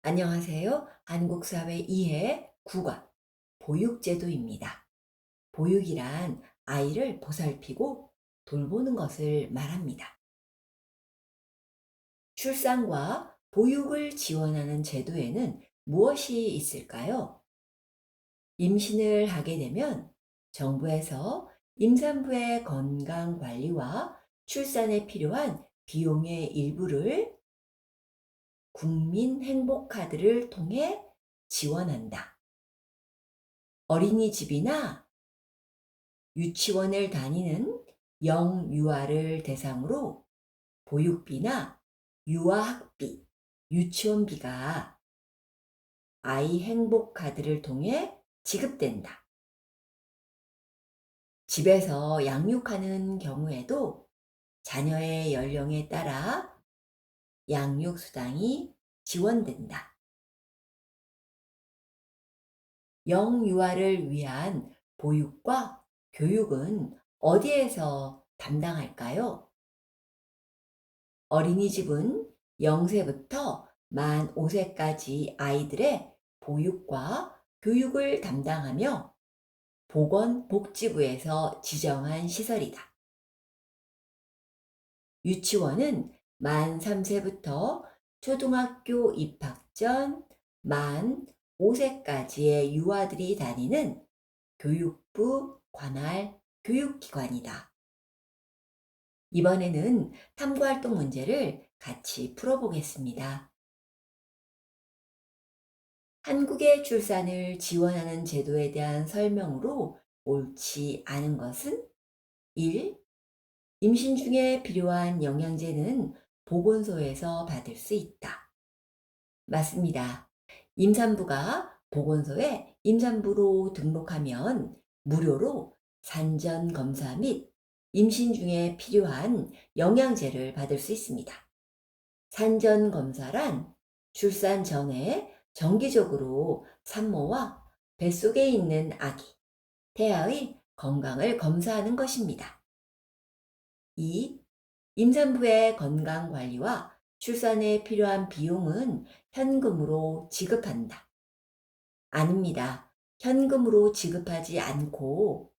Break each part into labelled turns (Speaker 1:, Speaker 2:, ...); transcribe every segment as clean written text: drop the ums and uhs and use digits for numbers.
Speaker 1: 안녕하세요. 한국사회 이해 9과 보육제도입니다. 보육이란 아이를 보살피고 돌보는 것을 말합니다. 출산과 보육을 지원하는 제도에는 무엇이 있을까요? 임신을 하게 되면 정부에서 임산부의 건강 관리와 출산에 필요한 비용의 일부를 국민행복카드를 통해 지원한다. 어린이집이나 유치원을 다니는 영유아를 대상으로 보육비나 유아학비, 유치원비가 아이 행복카드를 통해 지급된다. 집에서 양육하는 경우에도 자녀의 연령에 따라 양육수당이 지원된다. 영유아를 위한 보육과 교육은 어디에서 담당할까요? 어린이집은 0세부터 만 5세까지 아이들의 보육과 교육을 담당하며 보건복지부에서 지정한 시설이다. 유치원은 만 3세부터 초등학교 입학 전 만 5세까지의 유아들이 다니는 교육부 관할 교육기관이다. 이번에는 탐구활동 문제를 같이 풀어보겠습니다. 한국의 출산을 지원하는 제도에 대한 설명으로 옳지 않은 것은 1. 임신 중에 필요한 영양제는 보건소에서 받을 수 있다. 맞습니다. 임산부가 보건소에 임산부로 등록하면 무료로 산전 검사 및 임신 중에 필요한 영양제를 받을 수 있습니다. 산전 검사란 출산 전에 정기적으로 산모와 뱃속에 있는 아기, 태아의 건강을 검사하는 것입니다. 2. 임산부의 건강 관리와 출산에 필요한 비용은 현금으로 지급한다. 아닙니다. 현금으로 지급하지 않고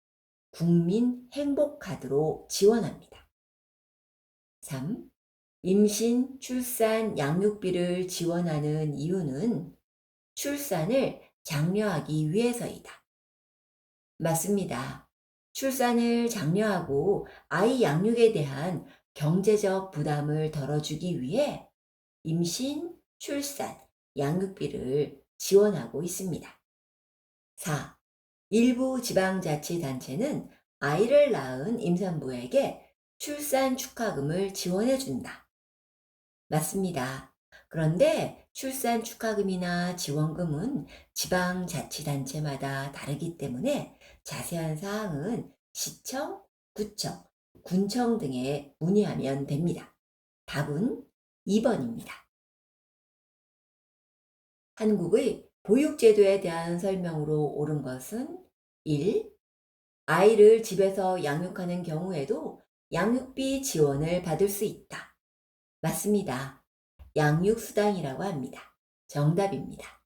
Speaker 1: 국민 행복카드로 지원합니다. 3. 임신, 출산, 양육비를 지원하는 이유는 출산을 장려하기 위해서이다. 맞습니다. 출산을 장려하고 아이 양육에 대한 경제적 부담을 덜어주기 위해 임신, 출산, 양육비를 지원하고 있습니다. 4. 일부 지방자치단체는 아이를 낳은 임산부에게 출산 축하금을 지원해 준다. 맞습니다. 그런데 출산 축하금이나 지원금은 지방자치단체마다 다르기 때문에 자세한 사항은 시청, 구청, 군청 등에 문의하면 됩니다. 답은 2번입니다. 한국의 보육제도에 대한 설명으로 옳은 것은 1. 아이를 집에서 양육하는 경우에도 양육비 지원을 받을 수 있다. 맞습니다. 양육수당이라고 합니다. 정답입니다.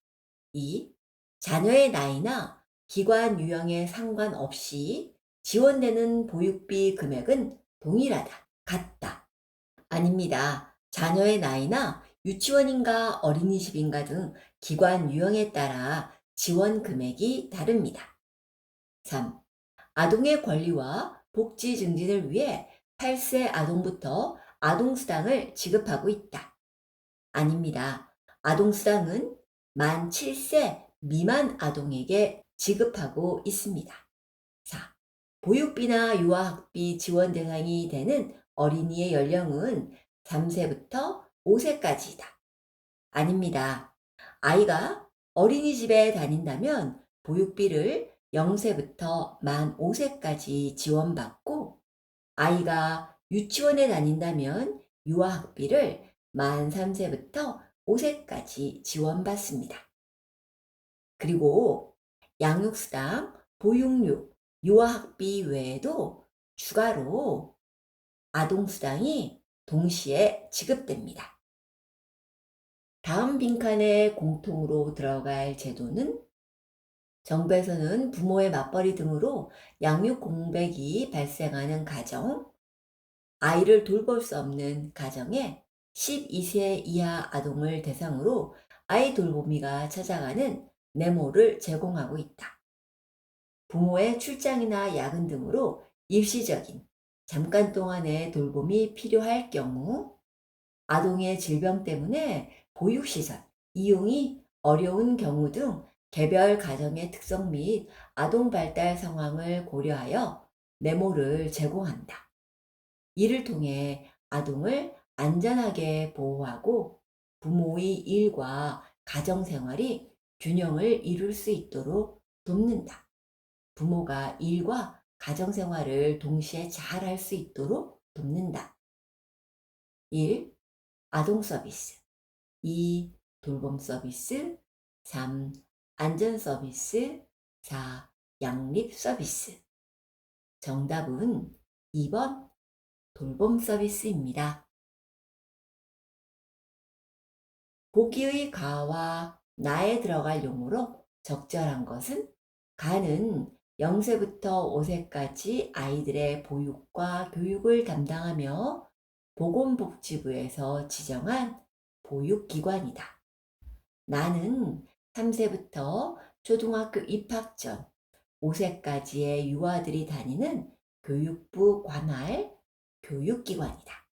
Speaker 1: 2. 자녀의 나이나 기관 유형에 상관없이 지원되는 보육비 금액은 동일하다. 같다. 아닙니다. 자녀의 나이나 유치원인가 어린이집인가 등 기관 유형에 따라 지원 금액이 다릅니다. 3. 아동의 권리와 복지 증진을 위해 8세 아동부터 아동수당을 지급하고 있다. 아닙니다. 아동수당은 만 7세 미만 아동에게 지급하고 있습니다. 4. 보육비나 유아학비 지원 대상이 되는 어린이의 연령은 3세부터 5세까지이다. 아닙니다. 아이가 어린이집에 다닌다면 보육비를 0세부터 만 5세까지 지원받고 아이가 유치원에 다닌다면 유아학비를 만 3세부터 5세까지 지원받습니다. 그리고 양육수당, 보육료, 유아학비 외에도 추가로 아동수당이 동시에 지급됩니다. 다음 빈칸에 공통으로 들어갈 제도는 정부에서는 부모의 맞벌이 등으로 양육 공백이 발생하는 가정, 아이를 돌볼 수 없는 가정에 12세 이하 아동을 대상으로 아이 돌보미가 찾아가는 네모를 제공하고 있다. 부모의 출장이나 야근 등으로 일시적인 잠깐 동안의 돌봄이 필요할 경우, 아동의 질병 때문에 보육시설 이용이 어려운 경우 등 개별 가정의 특성 및 아동 발달 상황을 고려하여 네모를 제공한다. 이를 통해 아동을 안전하게 보호하고 부모의 일과 가정 생활이 균형을 이룰 수 있도록 돕는다. 부모가 일과 가정 생활을 동시에 잘 할 수 있도록 돕는다. 1. 아동 서비스. 2. 돌봄 서비스. 3. 안전 서비스. 4. 양립 서비스. 정답은 2번 돌봄 서비스입니다. 보기의 가와 나에 들어갈 용어로 적절한 것은 가는 0세부터 5세까지 아이들의 보육과 교육을 담당하며 보건복지부에서 지정한 보육기관이다. 나는 3세부터 초등학교 입학 전 5세까지의 유아들이 다니는 교육부 관할 교육기관이다.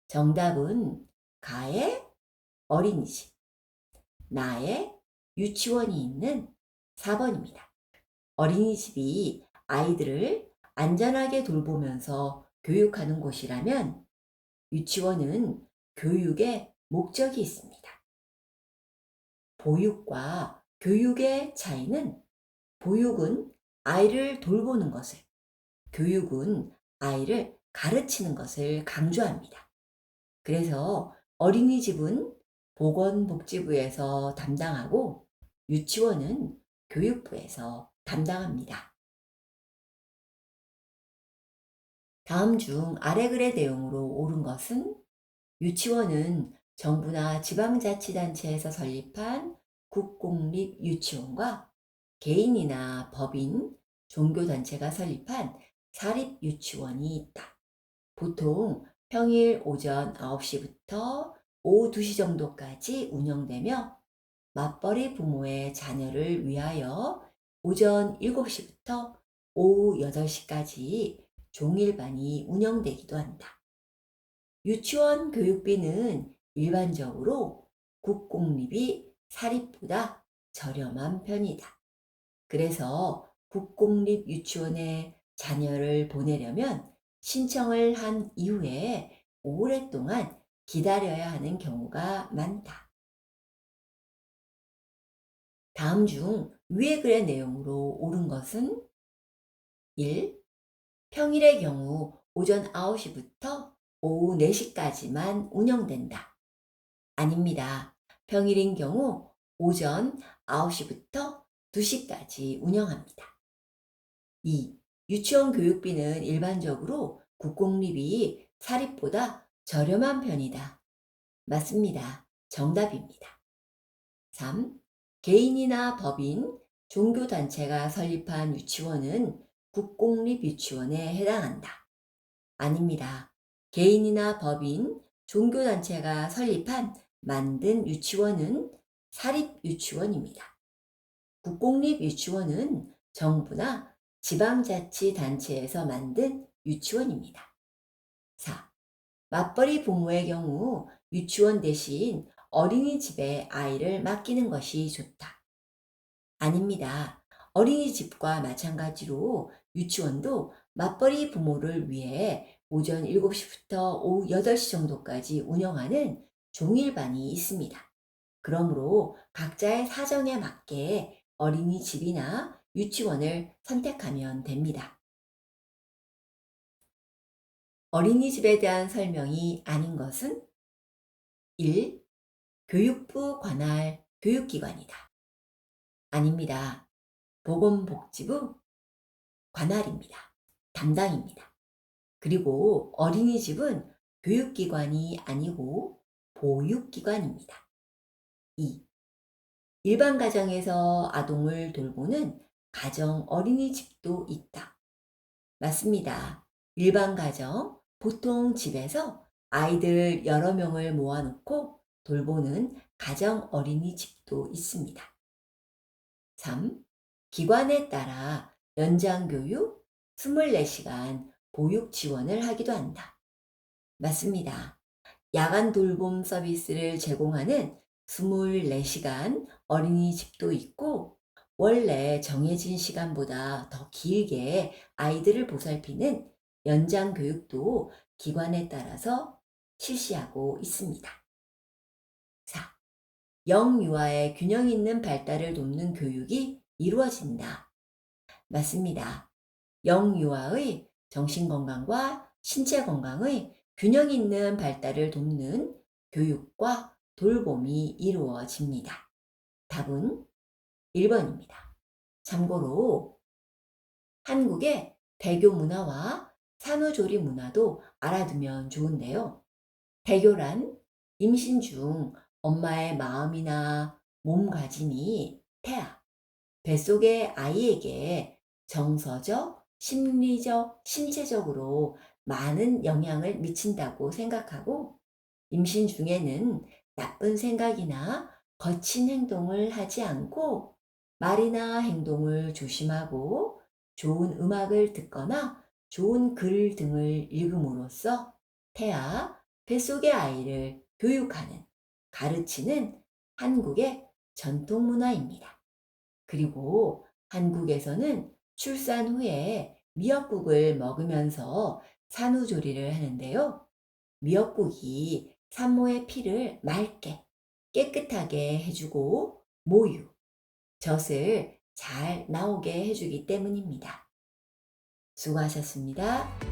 Speaker 1: 정답은 가의 어린이집, 나의 유치원이 있는 4번입니다. 어린이집이 아이들을 안전하게 돌보면서 교육하는 곳이라면 유치원은 교육의 목적이 있습니다. 보육과 교육의 차이는 보육은 아이를 돌보는 것을, 교육은 아이를 가르치는 것을 강조합니다. 그래서 어린이집은 보건복지부에서 담당하고 유치원은 교육부에서 담당합니다. 다음 중 아래 글의 내용으로 옳은 것은 유치원은 정부나 지방자치단체에서 설립한 국공립 유치원과 개인이나 법인, 종교단체가 설립한 사립유치원이 있다. 보통 평일 오전 9시부터 오후 2시 정도까지 운영되며 맞벌이 부모의 자녀를 위하여 오전 7시부터 오후 8시까지 종일반이 운영되기도 한다. 유치원 교육비는 일반적으로 국공립이 사립보다 저렴한 편이다. 그래서 국공립 유치원에 자녀를 보내려면 신청을 한 이후에 오랫동안 기다려야 하는 경우가 많다. 다음 중 위의 글의 내용으로 옳은 것은 1. 평일의 경우 오전 9시부터 오후 4시까지만 운영된다. 아닙니다. 평일인 경우 오전 9시부터 2시까지 운영합니다. 2. 유치원 교육비는 일반적으로 국공립이 사립보다 저렴한 편이다. 맞습니다. 정답입니다. 3. 개인이나 법인, 종교단체가 설립한 유치원은 국공립 유치원에 해당한다. 아닙니다. 개인이나 법인, 종교단체가 설립한 만든 유치원은 사립유치원입니다. 국공립 유치원은 정부나 지방자치단체에서 만든 유치원입니다. 4. 맞벌이 부모의 경우 유치원 대신 어린이집에 아이를 맡기는 것이 좋다. 아닙니다. 어린이집과 마찬가지로 유치원도 맞벌이 부모를 위해 오전 7시부터 오후 8시 정도까지 운영하는 종일반이 있습니다. 그러므로 각자의 사정에 맞게 어린이집이나 유치원을 선택하면 됩니다. 어린이집에 대한 설명이 아닌 것은 1. 교육부 관할 교육기관이다. 아닙니다. 보건복지부 관할입니다. 담당입니다. 그리고 어린이집은 교육기관이 아니고 보육기관입니다. 2. 일반 가정에서 아동을 돌보는 가정 어린이집도 있다. 맞습니다. 일반 가정, 보통 집에서 아이들 여러 명을 모아놓고 돌보는 가정 어린이집도 있습니다. 3. 기관에 따라 연장 교육 24시간 보육 지원을 하기도 한다. 맞습니다. 야간 돌봄 서비스를 제공하는 24시간 어린이집도 있고, 원래 정해진 시간보다 더 길게 아이들을 보살피는 연장 교육도 기관에 따라서 실시하고 있습니다. 4. 영유아의 균형 있는 발달을 돕는 교육이 이루어진다. 맞습니다. 영유아의 정신건강과 신체 건강의 균형 있는 발달을 돕는 교육과 돌봄이 이루어집니다. 답은 1번입니다. 참고로 한국의 대교 문화와 산후조리 문화도 알아두면 좋은데요. 대교란 임신 중 엄마의 마음이나 몸가짐이 태아, 뱃속의 아이에게 정서적, 심리적, 신체적으로 많은 영향을 미친다고 생각하고, 임신 중에는 나쁜 생각이나 거친 행동을 하지 않고 말이나 행동을 조심하고 좋은 음악을 듣거나 좋은 글 등을 읽음으로써 태아, 뱃속의 아이를 교육하는, 가르치는 한국의 전통 문화입니다. 그리고 한국에서는 출산 후에 미역국을 먹으면서 산후조리를 하는데요. 미역국이 산모의 피를 맑게 깨끗하게 해주고 모유, 젖을 잘 나오게 해주기 때문입니다. 수고하셨습니다.